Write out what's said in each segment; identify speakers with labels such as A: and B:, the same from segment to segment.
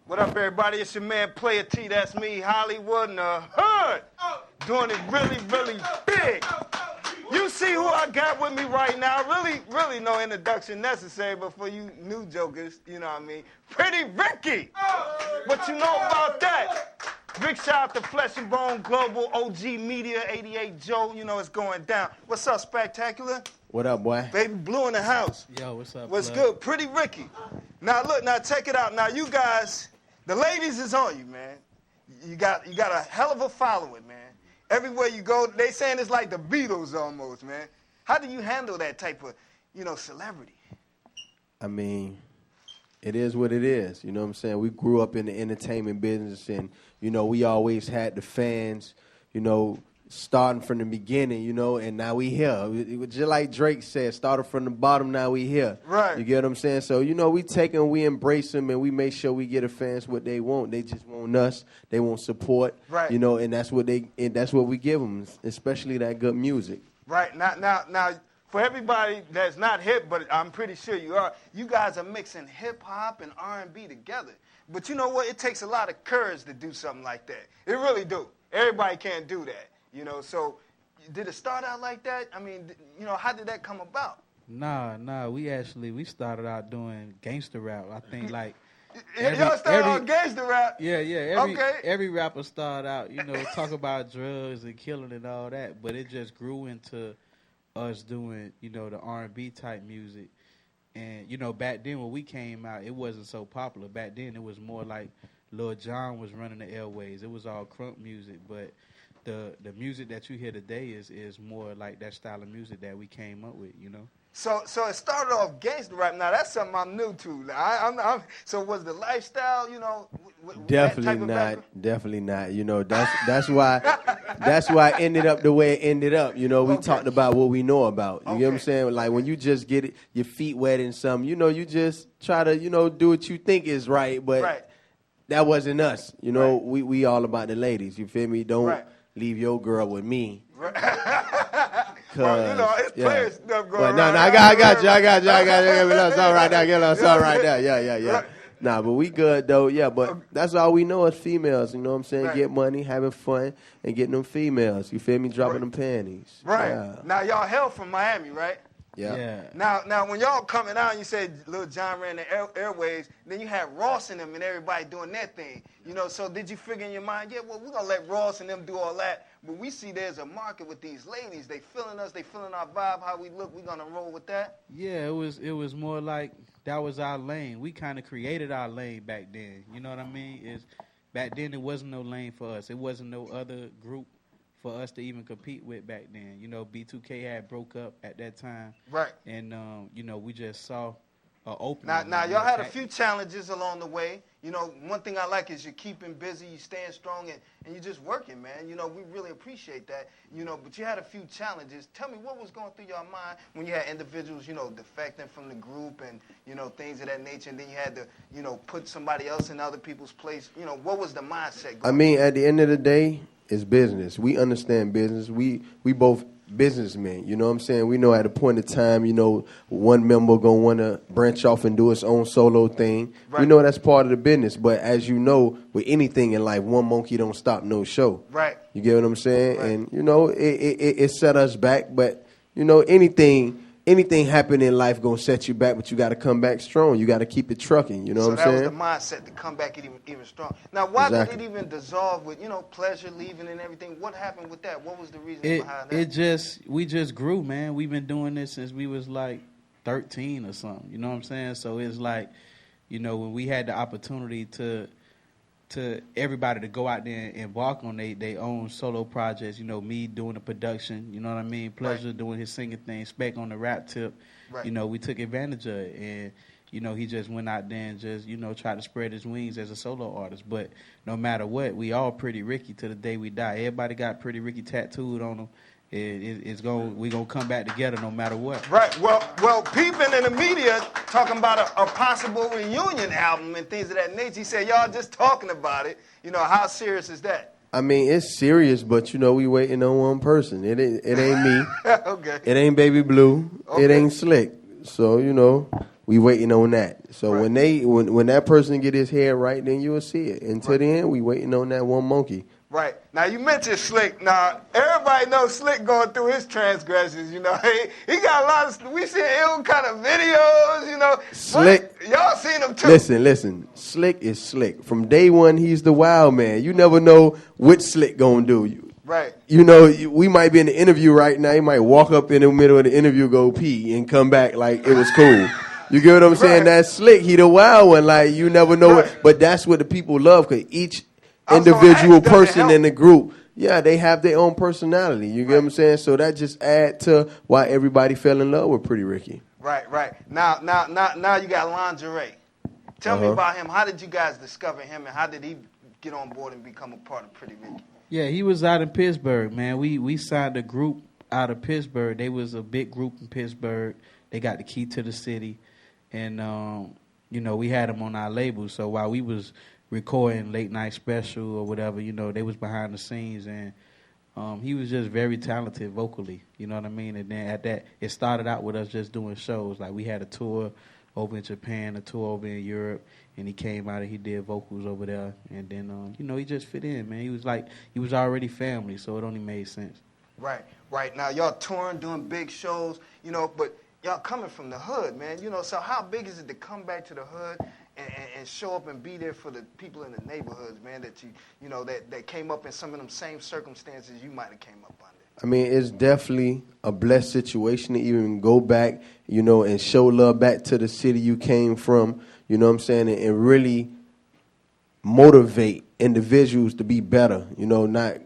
A: What up, everybody? It's your man Playa T. That's me, Hollywood in the hood. Doing it really, really big. You see who I got with me right now. Really no introduction necessary, but for you new jokers, you know what I mean. Pretty Ricky. What you know about that? Big shout out to Flesh and Bone Global, OG Media, 88 Joe. You know it's going down. What's up, Spectacular?
B: What up, boy?
A: Baby Blue in the house.
C: Yo, what's up?
A: What's good? Pretty Ricky. Now look, check it out. Now you guys, the ladies is on you, man. You got a hell of a following, man. Everywhere you go, they saying it's like the Beatles almost, man. How do you handle that type of, celebrity?
B: I mean, it is what it is. You know what I'm saying? We grew up in the entertainment business, and, we always had the fans, starting from the beginning, and now we here. Just like Drake said, started from the bottom, now we here.
A: Right.
B: You get what I'm saying? So, we take them, we embrace them, and we make sure we get the fans what they want. They just want us. They want support.
A: Right.
B: And that's what we give them, especially that good music.
A: Right. Now, for everybody that's not hip, but I'm pretty sure you are, you guys are mixing hip-hop and R&B together. But you know what? It takes a lot of courage to do something like that. It really do. Everybody can't do that. So did it start out like that? I mean, how did that come about?
C: Nah. We started out doing gangster rap. I think like
A: y'all started out gangster rap.
C: Yeah.
A: Okay.
C: Every rapper started out, talk about drugs and killing and all that, but it just grew into us doing, the R&B type music. And back then when we came out, it wasn't so popular. Back then it was more like Lil Jon was running the airways. It was all crunk music, but the music that you hear today is more like that style of music that we came up with,
A: So it started off gangster rap. Now that's something I'm new to. So was the lifestyle,
B: Definitely not. That's why it ended up the way it ended up. We talked about what we know about. You get what I'm saying? Like when you just get it, your feet wet in something, you just try to, do what you think is right, but that wasn't us. We all about the ladies. You feel me? Don't leave your girl with me.
A: Well, it's player stuff going on.
B: No, I got you. Give me a little something right there. Give me a little something right there. Yeah.
A: Right.
B: Nah, but we good, though. Yeah, but that's all we know as females. You know what I'm saying? Get money, having fun, and getting them females. You feel me? Dropping them panties.
A: Right.
B: Yeah.
A: Now, y'all hail from Miami, right?
B: Yeah.
A: Now, when y'all coming out and you said Lil Jon ran the airways, then you had Ross and them and everybody doing their thing. So did you figure in your mind, we're going to let Ross and them do all that, but we see there's a market with these ladies. They feeling us. They feeling our vibe, how we look. We're going to roll with that?
C: Yeah, it was more like that was our lane. We kind of created our lane back then. You know what I mean? Back then, there wasn't no lane for us. It wasn't no other group for us to even compete with back then. B2K had broke up at that time. Right. And, we just saw an opening.
A: Now y'all had a few challenges along the way. One thing I like is you're keeping busy, you staying strong, and you're just working, man. We really appreciate that. But you had a few challenges. Tell me, what was going through your mind when you had individuals, defecting from the group and, things of that nature, and then you had to, put somebody else in other people's place. What was the mindset going
B: through? At the end of the day, it's business. We understand business. We both businessmen. You know what I'm saying? We know at a point in time, one member gonna want to branch off and do his own solo thing. Right. We know that's part of the business. But as you know, with anything in life, one monkey don't stop no show.
A: Right.
B: You get what I'm saying?
A: Right.
B: And it set us back. But anything happen in life gonna set you back, but you got to come back strong. You got to keep it trucking. You know what I'm saying?
A: So that was the mindset to come back even strong. Now, why did it even dissolve with Pleasure leaving and everything? What happened with that? What was the reason behind that?
C: We just grew, man. We've been doing this since we was like 13 or something. You know what I'm saying? So it's like, when we had the opportunity to everybody to go out there and embark on their own solo projects, me doing the production, you know what I mean? Pleasure doing his singing thing, Spec on the rap tip. Right. We took advantage of it. And, he just went out there and just, tried to spread his wings as a solo artist. But no matter what, we all Pretty Ricky to the day we die. Everybody got Pretty Ricky tattooed on them. We're gonna come back together no matter what.
A: Right. Well, people in the media talking about a possible reunion album and things of that nature. He said, y'all just talking about it. How serious is that?
B: It's serious, but we waiting on one person. It ain't me.
A: Okay.
B: It ain't Baby Blue. Okay. It ain't Slick. So we waiting on that. So when that person get his head right, then you will see it. Until then, we waiting on that one monkey.
A: Right. Now, you mentioned Slick. Now, everybody knows Slick going through his transgressions, you know. He got a lot of, we seen ill kind of videos, you know.
B: Slick.
A: Y'all seen him too.
B: Listen. Slick is Slick. From day one, he's the wild man. You never know what Slick gonna do.
A: Right.
B: You know, we might be in the interview right now. He might walk up in the middle of the interview, go pee, and come back like it was cool. You get what I'm saying? That's Slick. He the wild one. Like, you never know what. But that's what the people love, because each individual person in the group, they have their own personality. You get what I'm saying? So that just add to why everybody fell in love with Pretty Ricky.
A: Right. Now you got Lingerie. Tell me about him. How did you guys discover him, and how did he get on board and become a part of Pretty Ricky?
C: Yeah, he was out in Pittsburgh, man. We signed a group out of Pittsburgh. They was a big group in Pittsburgh. They got the key to the city, and we had him on our label. So while we was recording Late Night Special or whatever, they was behind the scenes, and he was just very talented vocally, you know what I mean? And then at that, it started out with us just doing shows. Like, we had a tour over in Japan, a tour over in Europe, and he came out and he did vocals over there. And then, he just fit in, man. He was already family, so it only made sense.
A: Right. Now, y'all touring, doing big shows, but y'all coming from the hood, man. So how big is it to come back to the hood and show up and be there for the people in the neighborhoods, man, that that came up in some of them same circumstances you might have came up under?
B: I mean, it's definitely a blessed situation to even go back, and show love back to the city you came from, you know what I'm saying, and really motivate individuals to be better, not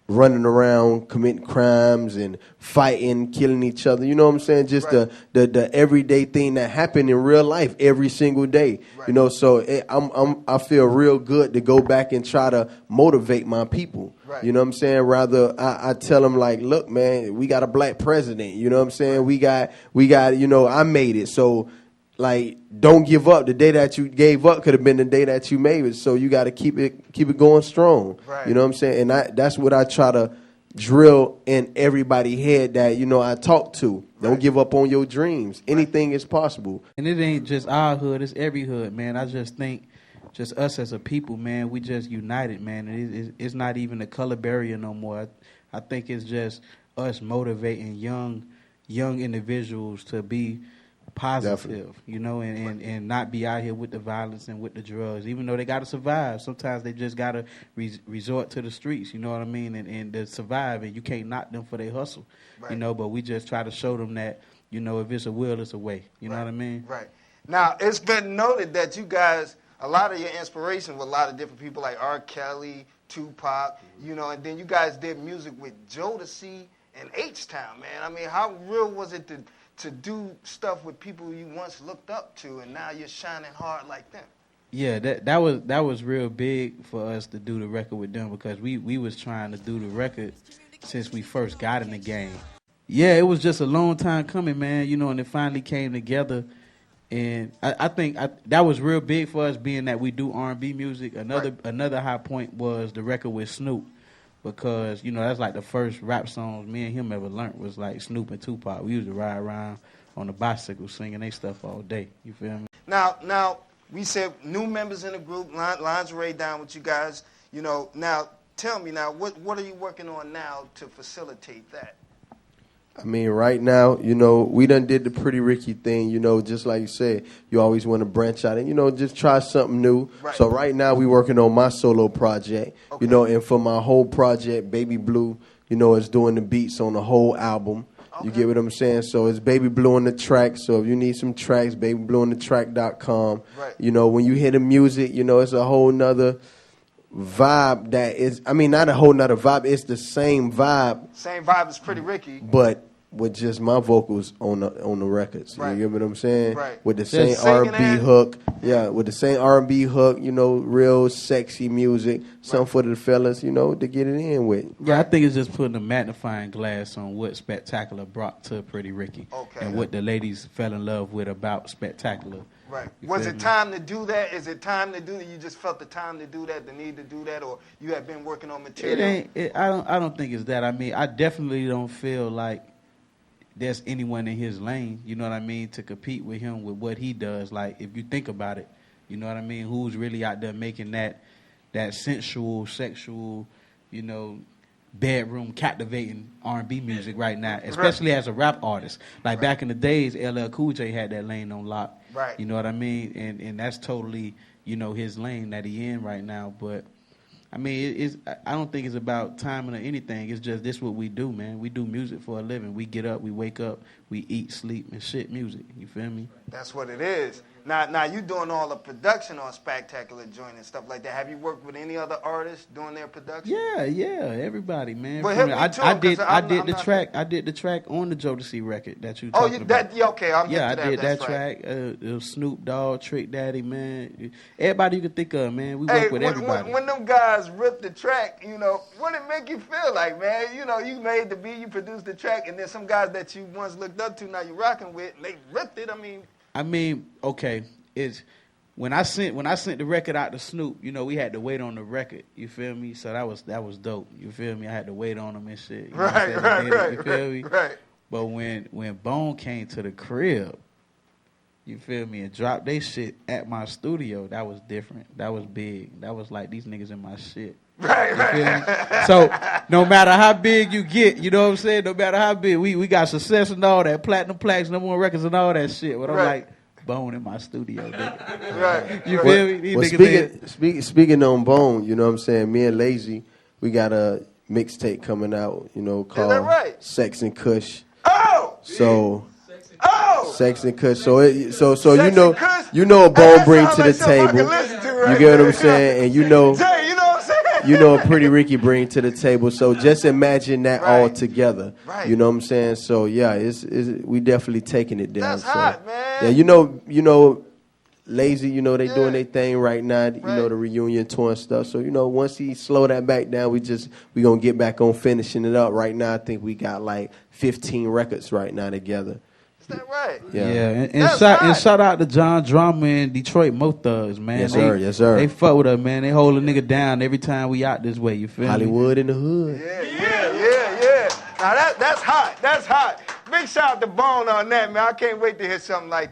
B: running around committing crimes and fighting, killing each other. You know what I'm saying? Just the everyday thing that happened in real life every single day. Right. So I feel real good to go back and try to motivate my people. Right. You know what I'm saying? Rather, I tell them, like, look, man, we got a black president. You know what I'm saying? We got, I made it. So, like, don't give up. The day that you gave up could have been the day that you made it. So you got to keep it going strong. Right. You know what I'm saying? And that's what I try to drill in everybody's head that, I talk to. Don't give up on your dreams. Anything is possible.
C: And it ain't just our hood. It's every hood, man. I just think just us as a people, man, we just united, man. It's not even a color barrier no more. I think it's just us motivating young individuals to be positive, and not be out here with the violence and with the drugs. Even though they got to survive, sometimes they just got to resort to the streets, you know what I mean, and to survive, and you can't knock them for their hustle, but we just try to show them that, if it's a will, it's a way, you know what I mean? Right.
A: Now, it's been noted that you guys, a lot of your inspiration with a lot of different people like R. Kelly, Tupac, and then you guys did music with Jodeci and H-Town, man. I mean, how real was it to do stuff with people you once looked up to, and now you're shining hard like them?
C: Yeah, that was real big for us to do the record with them, because we was trying to do the record since we first got in the game. Yeah, it was just a long time coming, man, and it finally came together. And I think that was real big for us, being that we do R&B music. Another high point was the record with Snoop, because, that's like the first rap songs me and him ever learned was like Snoop and Tupac. We used to ride around on the bicycle singing their stuff all day. You feel me?
A: Now we said new members in the group, Lingerie down with you guys. Now tell me now, what are you working on now to facilitate that?
B: I mean, right now, we done did the Pretty Ricky thing, just like you said, you always want to branch out and, just try something new. Right. So right now we working on my solo project, and for my whole project, BabyBlue, is doing the beats on the whole album. Okay. You get what I'm saying? So it's BabyBlue on the track. So if you need some tracks, babyblueonthetrack.com. Right. When you hear the music, it's a whole nother vibe that is, not a whole nother vibe. It's the same vibe.
A: Same vibe as Pretty Ricky.
B: But with just my vocals on the records.
A: Right.
B: You get what I'm saying?
A: Right.
B: With the same R&B hook. Yeah, with the same R&B hook, real sexy music. Something for the fellas, to get it in with.
C: Yeah, I think it's just putting a magnifying glass on what Spectacular brought to Pretty Ricky. Okay. And what the ladies fell in love with about Spectacular.
A: Right. Was it time to do that? Is it time to do that? You just felt the time to do that, the need to do that, or you have been working on material?
C: I don't think it's that. I definitely don't feel like there's anyone in his lane, you know what I mean, to compete with him with what he does. Like, if you think about it, you know what I mean, who's really out there making that sensual, sexual, you know, bedroom captivating R&B music right now, especially as a rap artist. Like back in the days, LL Cool J had that lane on lock.
A: Right.
C: You know what I mean? And that's totally, you know, his lane that he in right now. But I mean, I don't think it's about timing or anything. It's just this what we do, man. We do music for a living. We get up, we wake up, we eat, sleep, and shit music. You feel me?
A: That's what it is. Now you doing all the production on Spectacular Joint and stuff like that. Have you worked with any other artists doing their production?
C: Yeah, everybody, man.
A: Well,
C: I did the track on the Jodeci record that you talking about.
A: Okay, I'm
C: I did that
A: right.
C: track. It was Snoop Dogg, Trick Daddy, man. Everybody you could think of, man. We work with everybody.
A: When them guys ripped the track, you know, what did it make you feel like, man? You know, you made the beat, you produced the track, and then some guys that you once looked up to, now you rocking with, and they ripped it. I mean,
C: okay, it's when I sent the record out to Snoop, you know, we had to wait on the record. You feel me? So that was dope. You feel me? I had to wait on him and shit.
A: Right.
C: You feel me?
A: Right.
C: But when Bone came to the crib, you feel me, and dropped they shit at my studio, that was different. That was big. That was like, these niggas in my shit.
A: Right.
C: So no matter how big you get, you know what I'm saying? No matter how big, we got success and all that, platinum plaques, #1 records and all that shit. But I'm like, Bone in my studio, nigga.
A: Right.
C: You feel me?
B: Well, speaking on Bone, you know what I'm saying? Me and Lazy, we got a mixtape coming out, you know, called Sex and Kush.
A: Oh.
B: So.
A: Oh.
B: Sex and Kush. So you know what Bone bring to the table. You get what I'm saying? And you know what Pretty Ricky bring to the table. So just imagine that all together.
A: Right.
B: You know what I'm saying? So yeah, we definitely taking it down.
A: That's hot, man.
B: Yeah, you know, Lazy, you know, they doing their thing right now. You know, the reunion tour and stuff. So, you know, once he slow that back down, we gonna get back on finishing it up. Right now, I think we got like 15 records right now together.
A: Is that right?
B: Yeah.
C: And shout out to John Drama and Detroit Mo Thugs, man.
B: Yes, sir.
C: They fuck with us, man. They hold a nigga down every time we out this way. You feel
B: Hollywood
C: me?
B: in the hood.
A: Yeah. Now that's hot. That's hot. Big shout out to Bone on that, man. I can't wait to hear something like that.